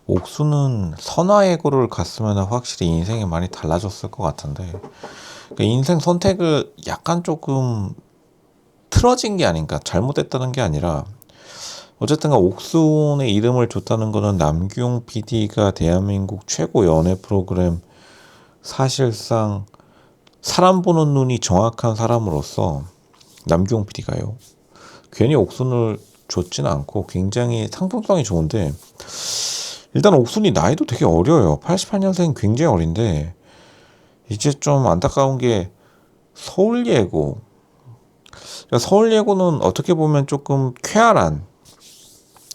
옥수는 선화예고를 갔으면 확실히 인생이 많이 달라졌을 것 같은데, 그러니까 인생 선택을 약간 조금 틀어진 게 아닌가, 잘못했다는 게 아니라, 어쨌든 옥순의 이름을 줬다는 거는 남규용 PD가 대한민국 최고 연애 프로그램, 사실상 사람 보는 눈이 정확한 사람으로서 남규용 PD가요, 괜히 옥순을 줬지는 않고 굉장히 상품성이 좋은데, 일단 옥순이 나이도 되게 어려요. 88년생 굉장히 어린데, 이제 좀 안타까운 게 서울예고. 그러니까 서울예고는 어떻게 보면 조금 쾌활한,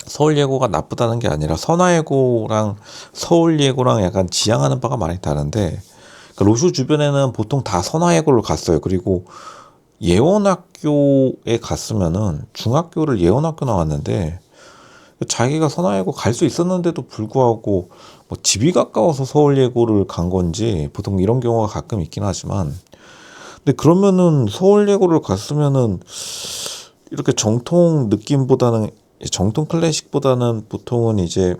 서울예고가 나쁘다는 게 아니라 선화예고랑 서울예고랑 약간 지향하는 바가 많이 다른데, 그러니까 로쇼 주변에는 보통 다 선화예고를 갔어요. 그리고 예원학교에 갔으면은 중학교를 예원학교 나왔는데, 자기가 선화예고 갈 수 있었는데도 불구하고 뭐 집이 가까워서 서울예고를 간 건지, 보통 이런 경우가 가끔 있긴 하지만, 근데 그러면은 서울예고를 갔으면은 이렇게 정통 느낌보다는, 정통 클래식보다는 보통은 이제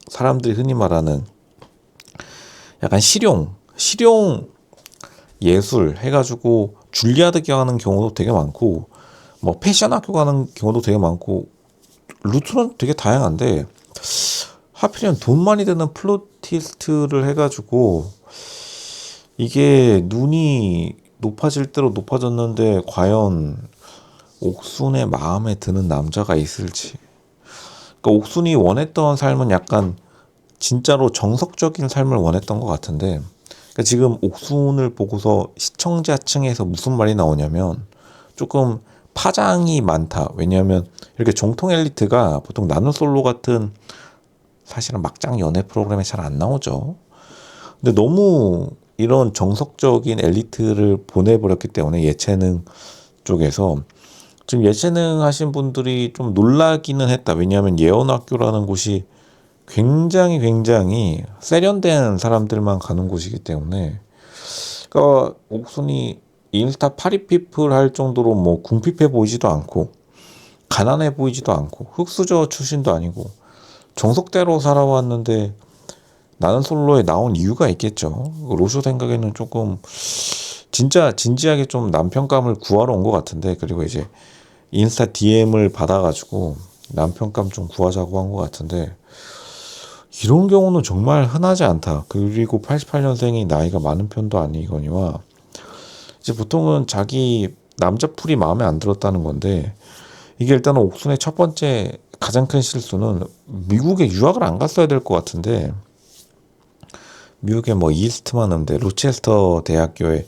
사람들이 흔히 말하는 약간 실용 예술 해가지고 줄리아드 가는 경우도 되게 많고, 뭐 패션 학교 가는 경우도 되게 많고, 루트는 되게 다양한데, 하필이면 돈 많이 드는 플로티스트를 해가지고 이게 눈이 높아질 대로 높아졌는데, 과연 옥순의 마음에 드는 남자가 있을지. 그러니까 옥순이 원했던 삶은 약간 진짜로 정석적인 삶을 원했던 것 같은데, 그러니까 지금 옥순을 보고서 시청자층에서 무슨 말이 나오냐면 조금 파장이 많다. 왜냐하면 이렇게 정통 엘리트가 보통 나는 솔로 같은, 사실은 막장 연애 프로그램에 잘 안 나오죠. 근데 너무 이런 정석적인 엘리트를 보내버렸기 때문에 예체능 쪽에서 지금 예체능 하신 분들이 좀 놀라기는 했다. 왜냐하면 예원학교라는 곳이 굉장히 세련된 사람들만 가는 곳이기 때문에, 그러니까 옥순이 인스타 파리피플 할 정도로 뭐 궁핍해 보이지도 않고 가난해 보이지도 않고 흙수저 출신도 아니고 정석대로 살아왔는데, 나는 솔로에 나온 이유가 있겠죠. 로쇼 생각에는 조금 진짜 진지하게 좀 남편감을 구하러 온 것 같은데, 그리고 이제 인스타 DM을 받아가지고 남편감 좀 구하자고 한 것 같은데, 이런 경우는 정말 흔하지 않다. 그리고 88년생이 나이가 많은 편도 아니거니와, 이제 보통은 자기 남자풀이 마음에 안 들었다는 건데, 이게 일단은 옥순의 첫 번째 가장 큰 실수는 미국에 유학을 안 갔어야 될 것 같은데, 미국의 뭐 이스트만 음대, 로체스터 대학교의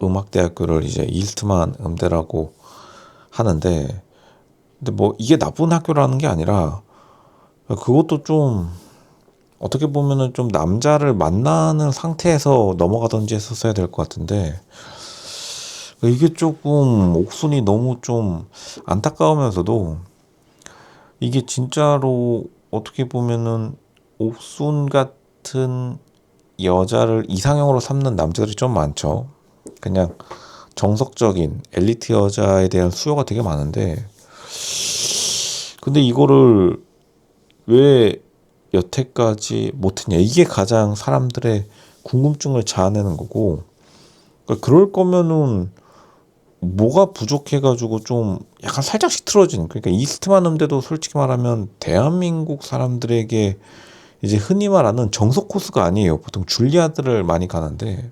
음악대학교를 이제 이스트만 음대라고 하는데, 근데 뭐 이게 나쁜 학교라는 게 아니라, 그것도 좀 어떻게 보면은 좀 남자를 만나는 상태에서 넘어가든지 했었어야 될 것 같은데, 이게 조금 옥순이 너무 좀 안타까우면서도, 이게 진짜로 어떻게 보면은 옥순 같은 여자를 이상형으로 삼는 남자들이 좀 많죠. 그냥 정석적인 엘리트 여자에 대한 수요가 되게 많은데, 근데 이거를 왜 여태까지 못했냐, 이게 가장 사람들의 궁금증을 자아내는 거고, 그러니까 그럴 거면은 뭐가 부족해가지고 좀 약간 살짝씩 틀어진, 그러니까 이스트만 음대도 솔직히 말하면 대한민국 사람들에게 이제 흔히 말하는 정석 코스가 아니에요. 보통 줄리아드를 많이 가는데,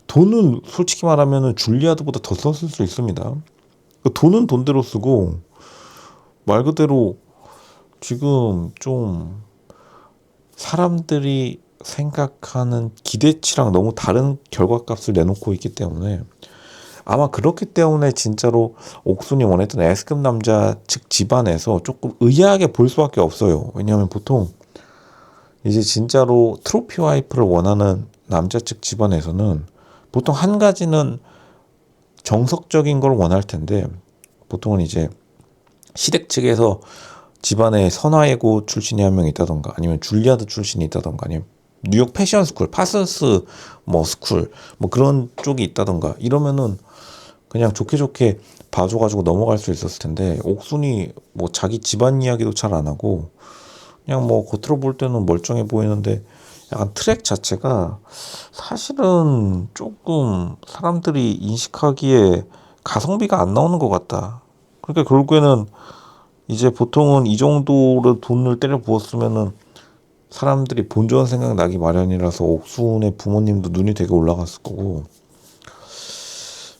돈은 솔직히 말하면 줄리아드보다 더 썼을 수 있습니다. 그 돈은 돈대로 쓰고, 말 그대로 지금 좀 사람들이 생각하는 기대치랑 너무 다른 결과값을 내놓고 있기 때문에, 아마 그렇기 때문에 진짜로 옥순이 원했던 S급 남자 측 집안에서 조금 의아하게 볼 수밖에 없어요. 왜냐하면 보통 이제 진짜로 트로피 와이프를 원하는 남자 측 집안에서는 보통 한 가지는 정석적인 걸 원할 텐데, 보통은 이제 시댁 측에서 집안에 선화예고 출신이 한 명 있다던가, 아니면 줄리아드 출신이 있다던가, 아니면 뉴욕 패션 스쿨, 파슨스 뭐 스쿨 뭐 그런 쪽이 있다던가, 이러면은 그냥 좋게 봐줘가지고 넘어갈 수 있었을 텐데, 옥순이 뭐 자기 집안 이야기도 잘 안 하고 그냥 뭐 겉으로 볼 때는 멀쩡해 보이는데 약간 트랙 자체가 사실은 조금 사람들이 인식하기에 가성비가 안 나오는 것 같다. 그러니까 결국에는 이제 보통은 이 정도로 돈을 때려 부었으면은 사람들이 본전 생각 나기 마련이라서 옥순의 부모님도 눈이 되게 올라갔을 거고,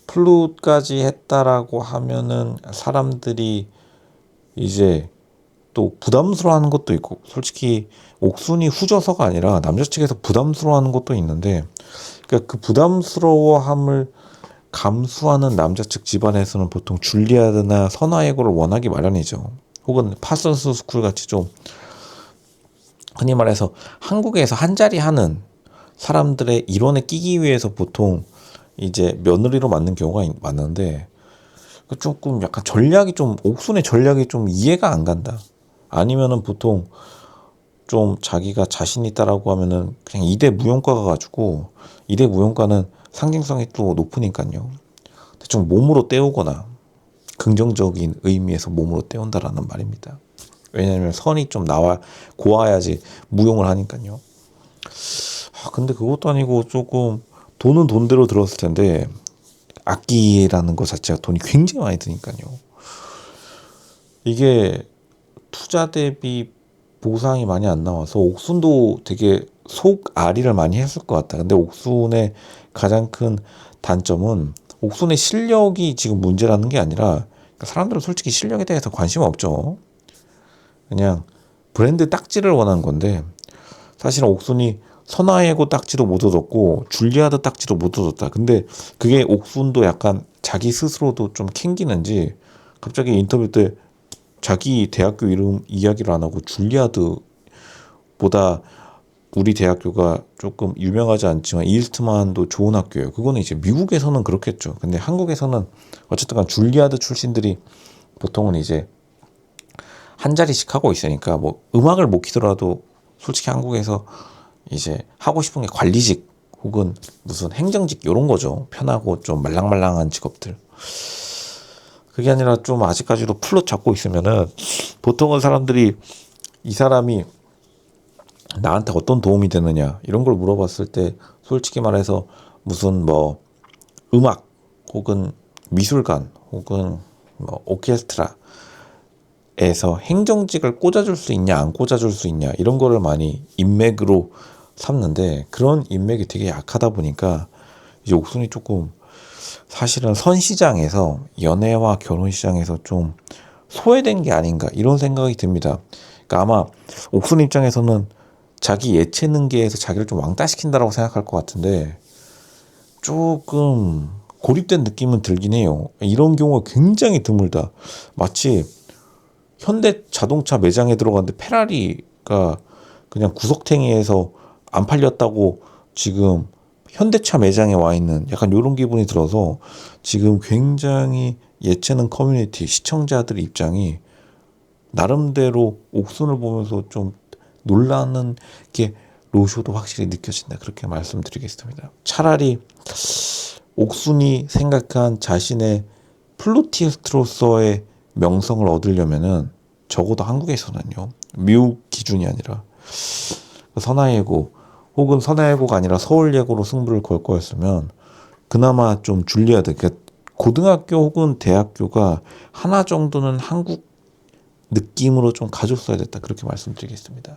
플룻까지 했다라고 하면은 사람들이 이제 또 부담스러워하는 것도 있고, 솔직히 옥순이 후져서가 아니라 남자 측에서 부담스러워하는 것도 있는데, 그러니까 그 부담스러워함을 감수하는 남자 측 집안에서는 보통 줄리아드나 선화예고를 원하기 마련이죠. 혹은 파슨스 스쿨 같이 좀 흔히 말해서 한국에서 한 자리 하는 사람들의 일원에 끼기 위해서 보통 이제 며느리로 맞는 경우가 많은데, 조금 약간 전략이 좀, 옥순의 전략이 좀 이해가 안 간다. 아니면은 보통 좀 자기가 자신 있다라고 하면은 그냥 이대 무용과 가가지고, 이대 무용과는 상징성이 또 높으니까요. 대충 몸으로 때우거나 긍정적인 의미에서 몸으로 때운다라는 말입니다. 왜냐하면 선이 좀 나와 고와야지 무용을 하니까요. 근데 그것도 아니고 조금 돈은 돈대로 들었을 텐데 악기라는 것 자체가 돈이 굉장히 많이 드니까요. 이게 투자 대비 보상이 많이 안 나와서 옥순도 되게 속앓이를 많이 했을 것 같다. 근데 옥순의 가장 큰 단점은 옥순의 실력이 지금 문제라는 게 아니라, 그러니까 사람들은 솔직히 실력에 대해서 관심 없죠. 그냥 브랜드 딱지를 원한 건데, 사실은 옥순이 선화예고 딱지도 못 얻었고 줄리아드 딱지도 못 얻었다. 근데 그게 옥순도 약간 자기 스스로도 좀 캥기는지 갑자기 인터뷰 때 자기 대학교 이름 이야기를 안 하고 줄리아드보다 우리 대학교가 조금 유명하지 않지만 이스트만도 좋은 학교예요. 그거는 이제 미국에서는 그렇겠죠. 근데 한국에서는 어쨌든 간 줄리아드 출신들이 보통은 이제 한 자리씩 하고 있으니까 뭐 음악을 못 키더라도 솔직히 한국에서 이제 하고 싶은 게 관리직 혹은 무슨 행정직 이런 거죠. 편하고 좀 말랑말랑한 직업들. 그게 아니라 좀 아직까지도 플롯 잡고 있으면은 보통은 사람들이 이 사람이 나한테 어떤 도움이 되느냐 이런 걸 물어봤을 때 솔직히 말해서 무슨 뭐 음악 혹은 미술관 혹은 뭐 오케스트라 에서 행정직을 꽂아줄 수 있냐 안 꽂아줄 수 있냐 이런 거를 많이 인맥으로 삼는데, 그런 인맥이 되게 약하다 보니까 이제 옥순이 조금 사실은 선시장에서 연애와 결혼 시장에서 좀 소외된 게 아닌가 이런 생각이 듭니다. 그러니까 아마 옥순 입장에서는 자기 예체능계에서 자기를 좀 왕따시킨다라고 생각할 것 같은데 조금 고립된 느낌은 들긴 해요. 이런 경우가 굉장히 드물다. 마치 현대 자동차 매장에 들어갔는데 페라리가 그냥 구석탱이에서 안 팔렸다고 지금 현대차 매장에 와 있는 약간 이런 기분이 들어서 지금 굉장히 예체능 커뮤니티 시청자들 입장이 나름대로 옥순을 보면서 좀 놀라는 게 로쇼도 확실히 느껴진다. 그렇게 말씀드리겠습니다. 차라리 옥순이 생각한 자신의 플루티스트로서의 명성을 얻으려면은 적어도 한국에서는요, 미국 기준이 아니라 선화예고 혹은 선화예고가 아니라 서울예고로 승부를 걸 거였으면 그나마 좀 줄리아드, 그러니까 고등학교 혹은 대학교가 하나 정도는 한국 느낌으로 좀 가졌어야 됐다. 그렇게 말씀드리겠습니다.